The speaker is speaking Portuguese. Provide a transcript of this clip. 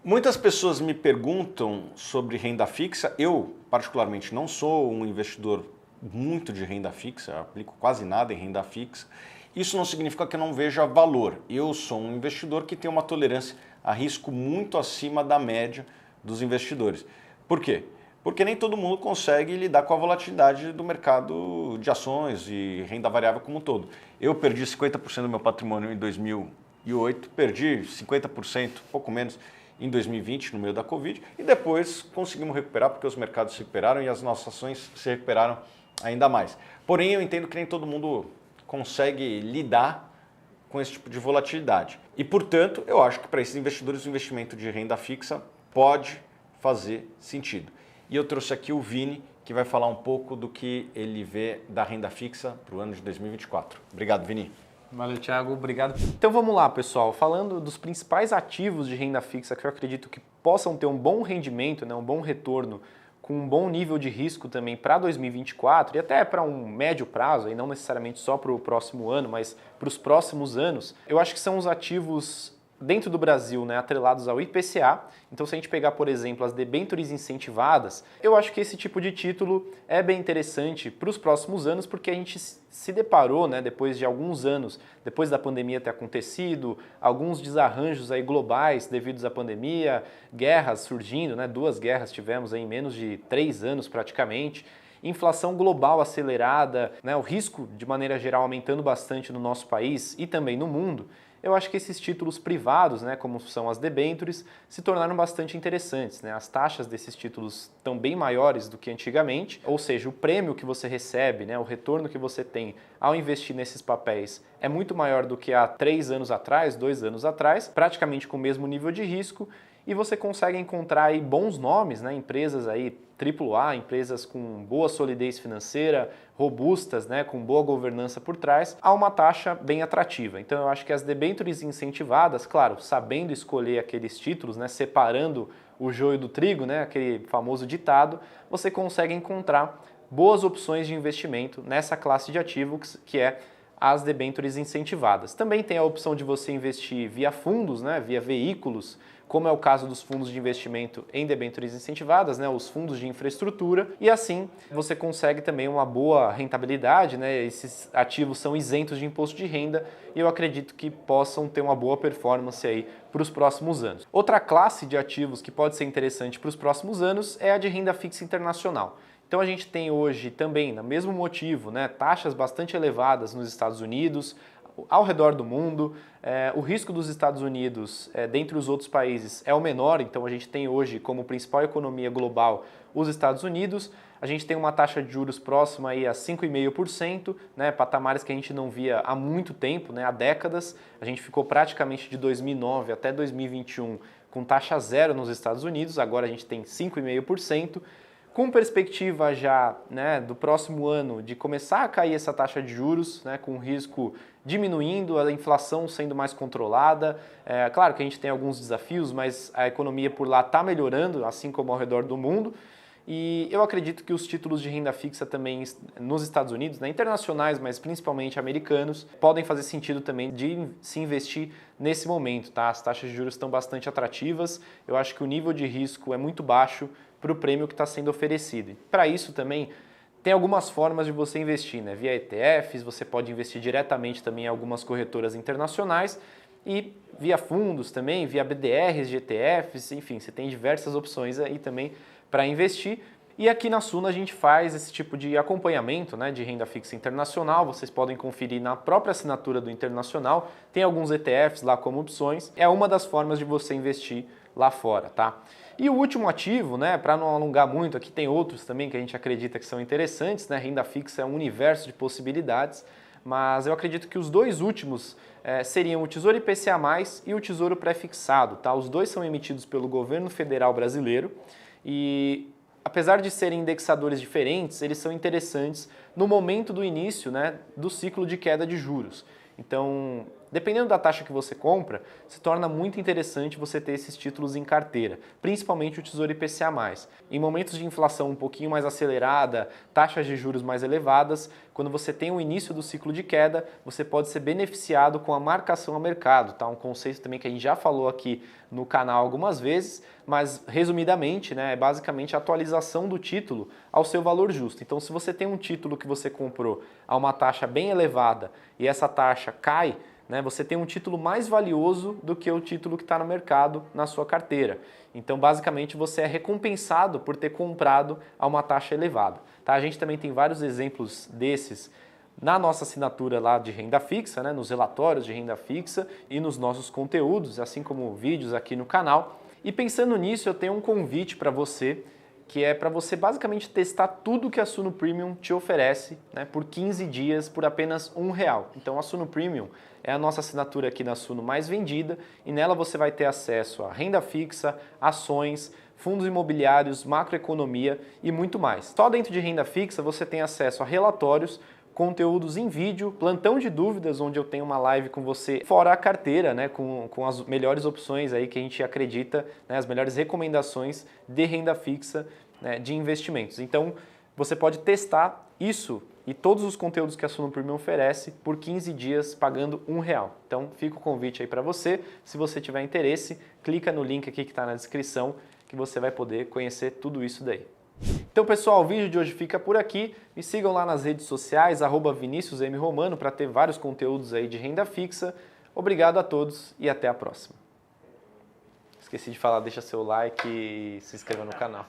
Muitas pessoas me perguntam sobre renda fixa. Eu, particularmente, não sou um investidor muito de renda fixa, aplico quase nada em renda fixa. Isso não significa que eu não veja valor. Eu sou um investidor que tem uma tolerância a risco muito acima da média dos investidores. Por quê? Porque nem todo mundo consegue lidar com a volatilidade do mercado de ações e renda variável como um todo. Eu perdi 50% do meu patrimônio em 2008, perdi 50%, pouco menos, em 2020, no meio da Covid, e depois conseguimos recuperar porque os mercados se recuperaram e as nossas ações se recuperaram ainda mais. Porém, eu entendo que nem todo mundo consegue lidar com esse tipo de volatilidade. E, portanto, eu acho que para esses investidores o investimento de renda fixa pode fazer sentido. E eu trouxe aqui o Vini, que vai falar um pouco do que ele vê da renda fixa para o ano de 2024. Obrigado, Vini. Valeu, Thiago. Obrigado. Então vamos lá, pessoal. Falando dos principais ativos de renda fixa que eu acredito que possam ter um bom rendimento, né, um bom retorno, com um bom nível de risco também para 2024 e até para um médio prazo, e não necessariamente só para o próximo ano, mas para os próximos anos, eu acho que são os ativos dentro do Brasil, né, atrelados ao IPCA. Então, se a gente pegar, por exemplo, as debêntures incentivadas, eu acho que esse tipo de título é bem interessante para os próximos anos, porque a gente se deparou, né, depois de alguns anos, depois da pandemia ter acontecido, alguns desarranjos aí globais devidos à pandemia, guerras surgindo, né, 2 guerras tivemos aí em menos de 3 anos praticamente, inflação global acelerada, né, o risco de maneira geral aumentando bastante no nosso país e também no mundo. Eu acho que esses títulos privados, né, como são as debêntures, se tornaram bastante interessantes, né? As taxas desses títulos estão bem maiores do que antigamente, ou seja, o prêmio que você recebe, né, o retorno que você tem ao investir nesses papéis é muito maior do que há 3 anos atrás, 2 anos atrás, praticamente com o mesmo nível de risco, e você consegue encontrar aí bons nomes, né, empresas aí AAA, empresas com boa solidez financeira, robustas, né, com boa governança por trás, a uma taxa bem atrativa. Então eu acho que as debêntures incentivadas, claro, sabendo escolher aqueles títulos, né, separando o joio do trigo, né, aquele famoso ditado, você consegue encontrar boas opções de investimento nessa classe de ativo que é as debêntures incentivadas. Também tem a opção de você investir via fundos, né, via veículos, como é o caso dos fundos de investimento em debêntures incentivadas, né, os fundos de infraestrutura, e assim você consegue também uma boa rentabilidade, né, esses ativos são isentos de imposto de renda e eu acredito que possam ter uma boa performance aí para os próximos anos. Outra classe de ativos que pode ser interessante para os próximos anos é a de renda fixa internacional. Então a gente tem hoje também, no mesmo motivo, né, taxas bastante elevadas nos Estados Unidos, ao redor do mundo. O risco dos Estados Unidos, dentre os outros países, é o menor, então a gente tem hoje como principal economia global os Estados Unidos. A gente tem uma taxa de juros próxima aí a 5,5%, né, patamares que a gente não via há muito tempo, né, há décadas. A gente ficou praticamente de 2009 até 2021 com taxa zero nos Estados Unidos, agora a gente tem 5,5%. Com perspectiva já, né, do próximo ano de começar a cair essa taxa de juros, né, com o risco diminuindo, a inflação sendo mais controlada. Claro que a gente tem alguns desafios, mas a economia por lá está melhorando, assim como ao redor do mundo. E eu acredito que os títulos de renda fixa também nos Estados Unidos, né, internacionais, mas principalmente americanos, podem fazer sentido também de se investir nesse momento, tá? As taxas de juros estão bastante atrativas, eu acho que o nível de risco é muito baixo para o prêmio que está sendo oferecido. Para isso também tem algumas formas de você investir, né? Via ETFs, você pode investir diretamente também em algumas corretoras internacionais e via fundos também, via BDRs de ETFs, enfim, você tem diversas opções aí também para investir. E aqui na Suno a gente faz esse tipo de acompanhamento, né, de renda fixa internacional, vocês podem conferir na própria assinatura do Internacional, tem alguns ETFs lá como opções, é uma das formas de você investir lá fora, tá? E o último ativo, né, para não alongar muito, aqui tem outros também que a gente acredita que são interessantes, né, renda fixa é um universo de possibilidades, mas eu acredito que os dois últimos seriam o Tesouro IPCA+, e o Tesouro Pré-fixado, tá? Os dois são emitidos pelo governo federal brasileiro e, apesar de serem indexadores diferentes, eles são interessantes no momento do início, né, do ciclo de queda de juros. Então, Dependendo da taxa que você compra, se torna muito interessante você ter esses títulos em carteira, principalmente o Tesouro IPCA+. Em momentos de inflação um pouquinho mais acelerada, taxas de juros mais elevadas, quando você tem o início do ciclo de queda, você pode ser beneficiado com a marcação a mercado, tá? Um conceito também que a gente já falou aqui no canal algumas vezes, mas resumidamente, né, é basicamente a atualização do título ao seu valor justo. Então, se você tem um título que você comprou a uma taxa bem elevada e essa taxa cai, né, você tem um título mais valioso do que o título que está no mercado na sua carteira. Então, basicamente, você é recompensado por ter comprado a uma taxa elevada. Tá? A gente também tem vários exemplos desses na nossa assinatura lá de renda fixa, né, nos relatórios de renda fixa e nos nossos conteúdos, assim como vídeos aqui no canal. E pensando nisso, eu tenho um convite para você, que é para você basicamente testar tudo que a Suno Premium te oferece, né, por 15 dias por apenas R$1. Então a Suno Premium é a nossa assinatura aqui na Suno mais vendida e nela você vai ter acesso a renda fixa, ações, fundos imobiliários, macroeconomia e muito mais. Só dentro de renda fixa você tem acesso a relatórios, conteúdos em vídeo, plantão de dúvidas, onde eu tenho uma live com você, fora a carteira, né, com as melhores opções aí que a gente acredita, né, as melhores recomendações de renda fixa, né, de investimentos. Então, você pode testar isso e todos os conteúdos que a Suno Premium oferece por 15 dias pagando R$1. Então, fica o convite aí para você. Se você tiver interesse, clica no link aqui que está na descrição que você vai poder conhecer tudo isso daí. Então, pessoal, o vídeo de hoje fica por aqui. Me sigam lá nas redes sociais, @ViniciusMRomano, para ter vários conteúdos aí de renda fixa. Obrigado a todos e até a próxima. Esqueci de falar, deixa seu like e se inscreva no canal.